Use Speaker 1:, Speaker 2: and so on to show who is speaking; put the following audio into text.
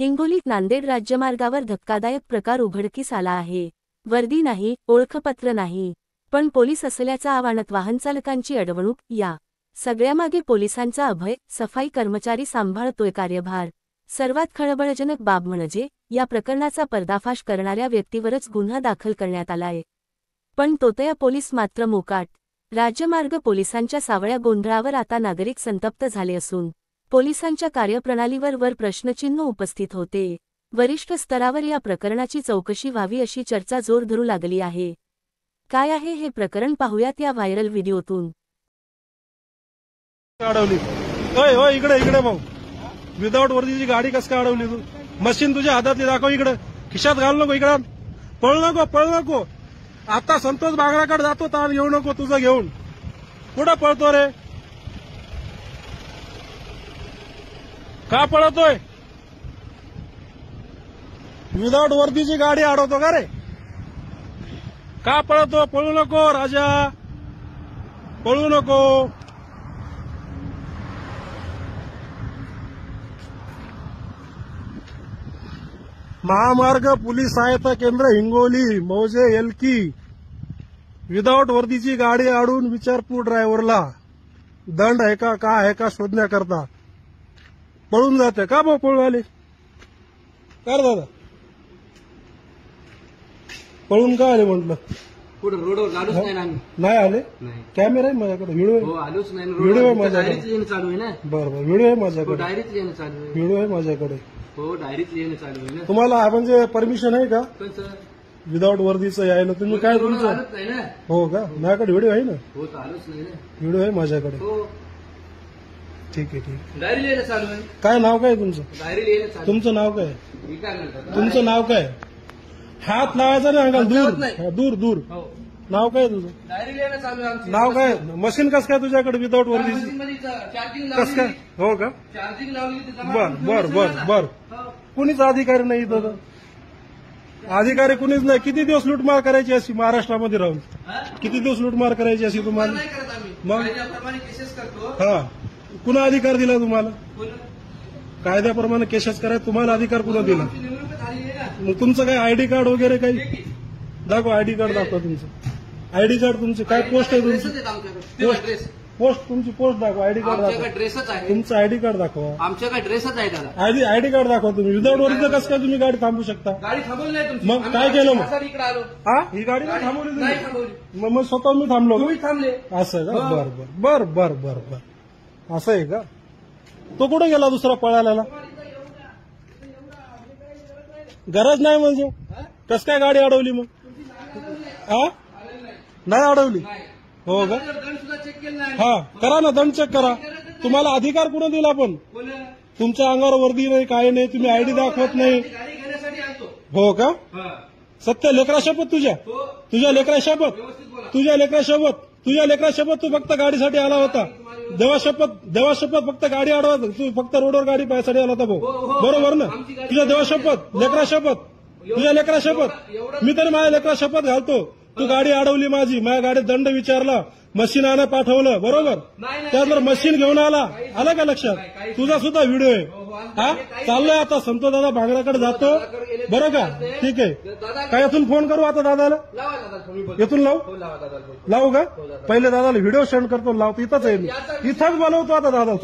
Speaker 1: हिंगोलीत नांदेड राज्यमार्गावर धक्कादायक प्रकार उघडकीस आला आहे। वर्दी नाही, ओळखपत्र नाही, पण पोलीस असल्याचा आवाहनात वाहनचालकांची अडवणूक। या सगळ्यामागे पोलिसांचा अभय, सफाई कर्मचारी सांभाळतोय कार्यभार। सर्वात खळबळजनक बाब म्हणजे या प्रकरणाचा पर्दाफाश करणाऱ्या व्यक्तीवरच गुन्हा दाखल करण्यात आलाय, पण तोतया पोलीस मात्र मोकाट। राज्यमार्ग पोलिसांच्या सावळ्या गोंधळावर आता नागरिक संतप्त झाले असून पोलिसांच्या कार्यप्रणालीवर वर प्रश्नचिन्ह उपस्थित होते। वरिष्ठ स्तरावर या प्रकरणाची चौकशी व्हावी अशी चर्चा जोर धरू लागली आहे। काय आहे हे प्रकरण पाहूयात या व्हायरल व्हिडिओतून।
Speaker 2: अडवली ओय ओय इकडे इकडे भाऊ, विदाउट वर्दीची गाडी कस काय अडवली तू? मशीन तुझ्या हातातली दाखव, इकडे खिशात घालू नको, इकडे पळू नको। आता संतोष बागराकडे जातो, ताण घेऊ नको तुझं घेऊन। कुठं पळतो रे? का पळतोय? विदाउट वर्दीची गाडी अडवतो का रे? का पळतो? पळू नको राजा, पळू नको। महामार्ग पोलीस सहायता केंद्र हिंगोली मौजे एलकी विदाउट वर्दीची गाडी अडवून विचारपूस ड्रायव्हरला दंड आहे का आहे का शोधण्याकरता पळून जाते का? भाऊ पळू आले कर दादा, पळून का आले म्हटलं?
Speaker 3: कुठं रोडवर आलोच नाही ना आम्ही।
Speaker 2: नाही आले? कॅमेरा आहे माझ्याकडे, व्हिडिओ
Speaker 3: हो आलोच नाही,
Speaker 2: व्हिडिओ आहे माझ्याकडे।
Speaker 3: डायरीच लिहिणं चालू आहे ना।
Speaker 2: बरं व्हिडिओ आहे माझ्याकडे,
Speaker 3: डायरीच लिहिणं चालू आहे।
Speaker 2: व्हिडिओ आहे माझ्याकडे।
Speaker 3: हो डायरीच लिहिणं चालू आहे ना।
Speaker 2: तुम्हाला म्हणजे परमिशन आहे का
Speaker 3: पण सर
Speaker 2: विदाउट वर्दीचं यायला? तुम्ही काय तुमचं?
Speaker 3: आलोच नाही ना।
Speaker 2: हो का? माझ्याकडे व्हिडिओ आहे ना,
Speaker 3: हो तर आलोच नाही ना,
Speaker 2: व्हिडिओ आहे माझ्याकडे।
Speaker 3: हो
Speaker 2: ठीक आहे ठीक आहे।
Speaker 3: डायरी लिहिणं चालू आहे।
Speaker 2: काय नाव काय तुमचं?
Speaker 3: डायरी लिहिणं चालू
Speaker 2: तुमचं नाव काय?
Speaker 3: मी काय म्हणतो
Speaker 2: तुमचं नाव काय? हात लावायचा नाही अंकल,
Speaker 3: लावत नाही.
Speaker 2: दूर दूर दूर।
Speaker 3: हो
Speaker 2: नाव काय तुझं?
Speaker 3: डायरी लिहिणं चालू आहे आमची।
Speaker 2: नाव काय? मशीन कस काय तुझ्याकडे विदाउट वर्दीची?
Speaker 3: मशीनमध्ये चार्जिंग
Speaker 2: कस काय?
Speaker 3: लावली,
Speaker 2: हो का?
Speaker 3: चार्जिंग लावली तर जमा
Speaker 2: बर
Speaker 3: करून
Speaker 2: बर
Speaker 3: ठेवायचं
Speaker 2: बर
Speaker 3: ना.
Speaker 2: बर।
Speaker 3: हो.
Speaker 2: कुणीच अधिकारी नाही इथं तर. अधिकारी कुणीच नाही। किती दिवस लूटमार करायची अशी महाराष्ट्रामध्ये राहून?
Speaker 3: हा?
Speaker 2: किती दिवस लूटमार करायची अशी तुम्हाला?
Speaker 3: नाही करत आम्ही,
Speaker 2: मग?
Speaker 3: कायद्याप्रमाणे केसेस करतो।
Speaker 2: हा, कुणा अधिकार दिला तुम्हाला?
Speaker 3: बोला.
Speaker 2: कायद्याप्रमाणे केसेस करायला तुम्हाला अधिकार कुणा दिला?
Speaker 3: आमची निवडणूक झाली आहे ना।
Speaker 2: मग तुमचं काय आयडी कार्ड वगैरे काही
Speaker 3: ठीक आहे.
Speaker 2: दाखवा, आयडी कार्ड दाखवा तुमचं। आयडी कार्ड तुमचे काय पोस्ट आहे
Speaker 3: ड्रेसच
Speaker 2: तुमची?
Speaker 3: आहेत आमच्याकडे, तेव्हा ड्रेस
Speaker 2: पोस्ट तुमची पोस्ट दाखवा, आयडी कार्ड
Speaker 3: आमच्याकडे
Speaker 2: दाखवा,
Speaker 3: ड्रेसच आहे।
Speaker 2: तुमचं आयडी कार्ड दाखवा।
Speaker 3: आमच्याकडे ड्रेसच आहे दादा।
Speaker 2: आयडी कार्ड दाखवा तुम्ही। विदाउट वर्दीचं कसं काय तुम्ही गाडी थांबू शकता?
Speaker 3: गाडी थांबवली नाही तुमची।
Speaker 2: मग
Speaker 3: आम्ही
Speaker 2: काय केलं मग?
Speaker 3: त्यासाठी इकडे आलो।
Speaker 2: हा, ही गाडी नाही थांबवली
Speaker 3: नाही
Speaker 2: तुम्ही?
Speaker 3: थांबवली,
Speaker 2: मग स्वतः मी थांबलो का?
Speaker 3: तुम्ही थांबले।
Speaker 2: असं का?
Speaker 3: हो.
Speaker 2: बर बर बर बर बर बर, असं आहे का? तो कुठे गेला दुसरा पळायला? गरज नाही म्हणजे कस काय गाडी अडवली मग? हा, नाही अडवली? हो का?
Speaker 3: दंड सुद्धा चेक केला नाही।
Speaker 2: हा, करा ना, दंड चेक करा। तुम्हाला अधिकार कुणा दिला? पण
Speaker 3: बोला.
Speaker 2: तुमच्या अंगावर वर्दी नाही, काही नाही, तुम्ही आयडी दाखवत नाही।
Speaker 3: गाडी घेण्यासाठी आलतो।
Speaker 2: हो का?
Speaker 3: हा.
Speaker 2: सत्य लेकरा शपथ तुझ्या?
Speaker 3: हो,
Speaker 2: तुझ्या लेकरा शपथ?
Speaker 3: व्यवस्थित बोला।
Speaker 2: तुझ्या लेकरा शपथ? तुझ्या लेकरा शपथ? तू फक्त गाडीसाठी आला होता? देवा शपथ फक्त गाडी अडवा, तू फक्त रोडवर गाडी पाहायसाठी आला होता भाऊ,
Speaker 3: हो.
Speaker 2: बरोबर ना?
Speaker 3: आमची गाडी-
Speaker 2: तुझ्या देवा शपथ, लेकरा शपथ, तुझ्या लेकरा शपथ। मी तरी माझ्या लेकरा शपथ घालतो, तू गाडी अडवली माझी, माझ्या गाडीत दंड विचारला, मशीन आणा पाठवलं, बरोबर? त्यानंतर मशीन घेऊन आला का लक्षात? तुझा सुद्धा व्हिडिओ आहे। हा, चाललोय आता संतोष दादा भांगराकडे जातो, बरं का? ठीक आहे, काय इथून फोन करू आता दादाला?
Speaker 3: लावा दादा, तुम्ही बोला.
Speaker 2: इथून लावू?
Speaker 3: हो, लावा दादा, बोला.
Speaker 2: लावू का? पहिले दादाला व्हिडिओ सेंड करतो, लावतो, इथंच आहे मी, इथंच बोलवतो आता दादा।